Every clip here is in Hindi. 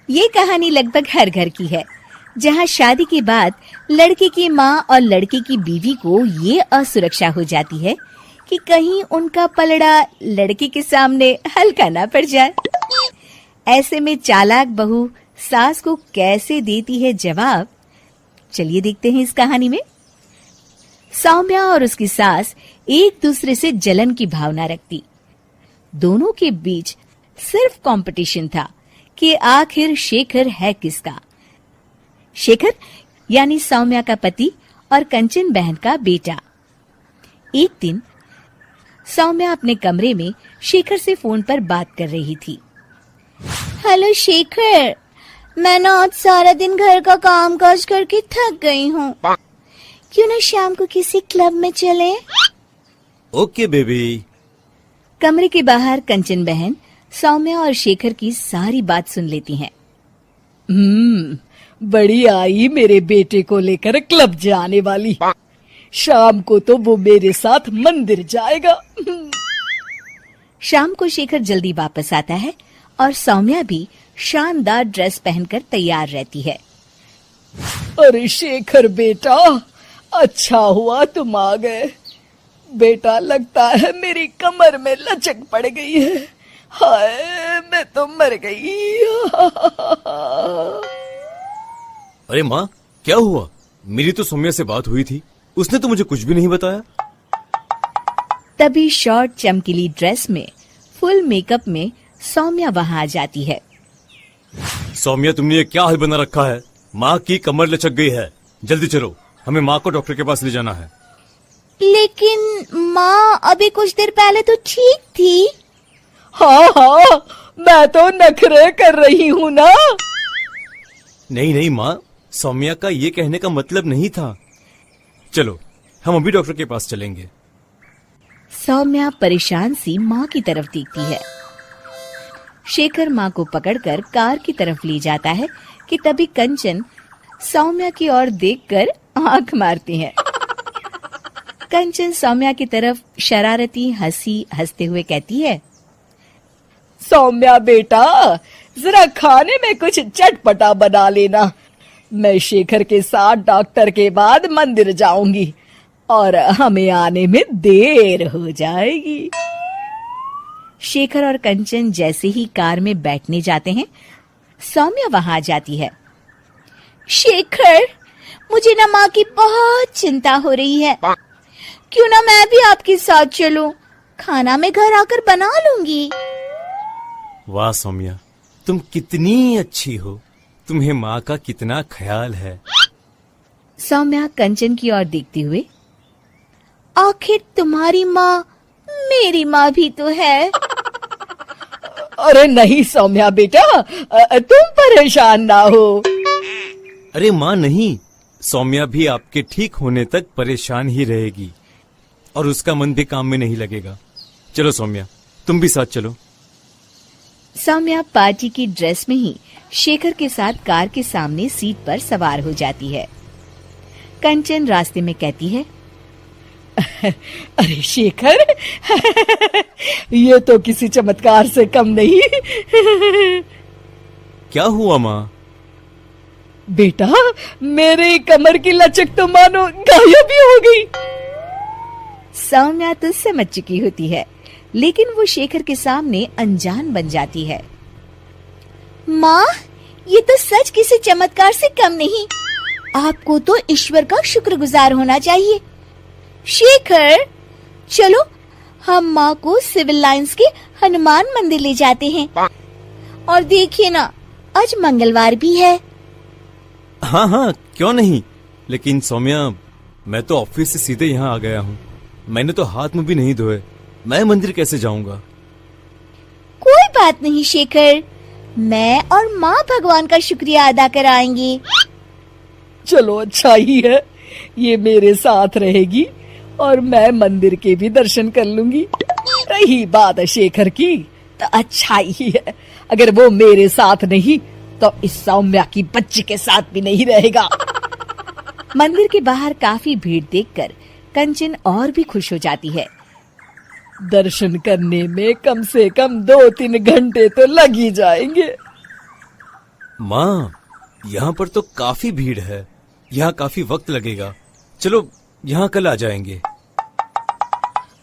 ये कहानी लगभग हर घर की है, जहाँ शादी के बाद लड़के की माँ और लड़के की बीवी को ये असुरक्षा हो जाती है कि कहीं उनका पलड़ा लड़के के सामने हल्का ना पड़ जाए। ऐसे में चालाक बहू सास को कैसे देती है जवाब, चलिए देखते हैं इस कहानी में। सौम्या और उसकी सास एक दूसरे से जलन की भावना रखती। दोनों के बीच सिर्फ कंपटीशन था कि आखिर शेखर है किसका। शेखर यानी सौम्या का पति और कंचन बहन का बेटा। एक दिन सौम्या अपने कमरे में शेखर से फोन पर बात कर रही थी। हेलो शेखर, मैं ना आज सारा दिन घर का काम काज करके थक गई हूँ। क्यों ना शाम को किसी क्लब में चले? Okay baby. कमरे के बाहर कंचन बहन सौम्या और शेखर की सारी बात सुन लेती हैं। बड़ी आई मेरे बेटे को लेकर क्लब जाने वाली। शाम को तो वो मेरे साथ मंदिर जाएगा। शाम को शेखर जल्दी वापस आता है और सौम्या भी शानदार ड्रेस पहनकर तैयार रहती है। अरे शेखर बेटा, अच्छा हुआ तुम आ गए। बेटा लगता है मेरी कमर में लचक पड़ गई है। हाय मैं तो मर गई। अरे माँ, क्या हुआ? मेरी तो सौम्या से बात हुई थी, उसने तो मुझे कुछ भी नहीं बताया। तभी शॉर्ट चमकीली ड्रेस में फुल मेकअप में सौम्या वहां आ जाती है। सौम्या, तुमने ये क्या हाल बना रखा है? माँ की कमर लचक गई है। जल्दी चलो, हमें माँ को डॉक्टर के पास ले जाना है। लेकिन माँ अभी कुछ देर पहले तो ठीक थी। हाँ, मैं तो नखरे कर रही हूँ ना। नहीं माँ, सौम्या का ये कहने का मतलब नहीं था। चलो, हम अभी डॉक्टर के पास चलेंगे। सौम्या परेशान सी माँ की तरफ देखती है। शेखर माँ को पकड़कर कार की तरफ ले जाता है कि तभी कंचन सौम्या की ओर देखकर आंख मारती है। कंचन सौम्या की तरफ शरारती हंसी हंसते हुए कहती है, सौम्या बेटा, जरा खाने में कुछ चटपटा बना लेना। मैं शेखर के साथ डॉक्टर के बाद मंदिर जाऊंगी और हमें आने में देर हो जाएगी। शेखर और कंचन जैसे ही कार में बैठने जाते हैं, सौम्या वहां आ जाती है। शेखर, मुझे ना माँ की बहुत चिंता हो रही है। क्यों ना मैं भी आपके साथ चलूं? खाना मैं घर आकर बना लूंगी। वाह सौम्या, तुम कितनी अच्छी हो। तुम्हें माँ का कितना ख्याल है। सौम्या कंचन की ओर देखते हुए, आखिर तुम्हारी माँ मेरी माँ भी तो है। अरे नहीं सौम्या बेटा, तुम परेशान ना हो। अरे माँ नहीं, सौम्या भी आपके ठीक होने तक परेशान ही रहेगी और उसका मन भी काम में नहीं लगेगा। चलो सौम्या, तुम भी साथ चलो। सौम्या पार्टी की ड्रेस में ही शेखर के साथ कार के सामने सीट पर सवार हो जाती है। कंचन रास्ते में कहती है, अरे शेखर, ये तो किसी चमत्कार से कम नहीं। क्या हुआ माँ? बेटा, मेरे कमर की लचक तो मानो गायब ही हो गई। सौम्या तो समझ चुकी होती है, लेकिन वो शेखर के सामने अनजान बन जाती है। माँ, ये तो सच किसी चमत्कार से कम नहीं। आपको तो ईश्वर का शुक्रगुजार होना चाहिए। शेखर, चलो हम माँ को सिविल लाइंस के हनुमान मंदिर ले जाते हैं। और देखिए ना, आज मंगलवार भी है। हाँ, क्यों नहीं। लेकिन सौम्या, मैं तो ऑफिस से सीधे यहाँ आ गया हूँ। मैंने तो हाथ मुंह भी नहीं धोए। मैं मंदिर कैसे जाऊंगा? कोई बात नहीं शेखर, मैं और माँ भगवान का शुक्रिया अदा कराएंगी। चलो अच्छा ही है, ये मेरे साथ रहेगी और मैं मंदिर के भी दर्शन कर लूंगी। रही बात शेखर की, तो अच्छा ही है। अगर वो मेरे साथ नहीं तो इस सौम्या की बच्ची के साथ भी नहीं रहेगा। मंदिर के बाहर काफी भीड़ देखकर कंचन और भी खुश हो जाती है। दर्शन करने में कम से कम 2-3 घंटे तो लग ही जाएंगे। माँ, यहाँ पर तो काफी भीड़ है, यहाँ काफी वक्त लगेगा। चलो यहाँ कल आ जाएंगे।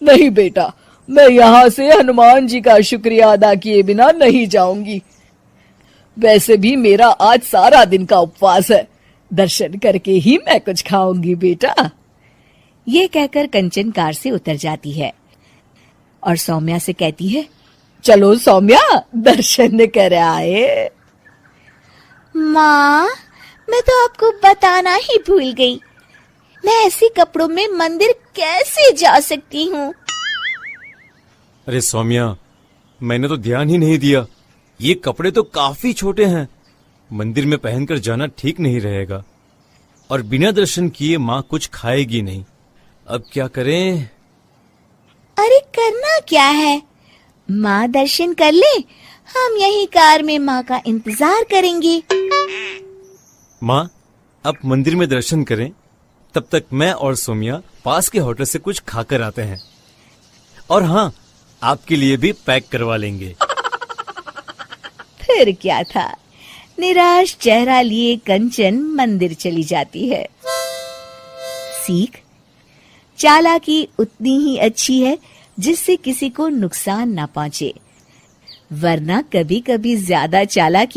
नहीं बेटा, मैं यहाँ से हनुमान जी का शुक्रिया अदा किए बिना नहीं जाऊंगी। वैसे भी मेरा आज सारा दिन का उपवास है, दर्शन करके ही मैं कुछ खाऊंगी बेटा। ये कहकर कंचन कार से उतर जाती है और सौम्या से कहती है, चलो सौम्या, दर्शन कर आए। माँ, मैं तो आपको बताना ही भूल गई, मैं ऐसे कपड़ों में मंदिर कैसे जा सकती हूँ? अरे सौम्या, मैंने तो ध्यान ही नहीं दिया। ये कपड़े तो काफी छोटे हैं, मंदिर में पहनकर जाना ठीक नहीं रहेगा। और बिना दर्शन किए माँ कुछ खाएगी नहीं। अब क्या करें? अरे करना क्या है, माँ दर्शन कर ले, हम यही कार में माँ का इंतजार करेंगे। माँ, आप मंदिर में दर्शन करें, तब तक मैं और सौम्या पास के होटल से कुछ खाकर आते हैं। और हाँ, आपके लिए भी पैक करवा लेंगे। फिर क्या था, निराश चेहरा लिए कंचन मंदिर चली जाती है। सीख, चालाकी उतनी ही अच्छी है जिससे किसी को नुकसान ना पहुंचे, वरना कभी कभी ज्यादा चालाकी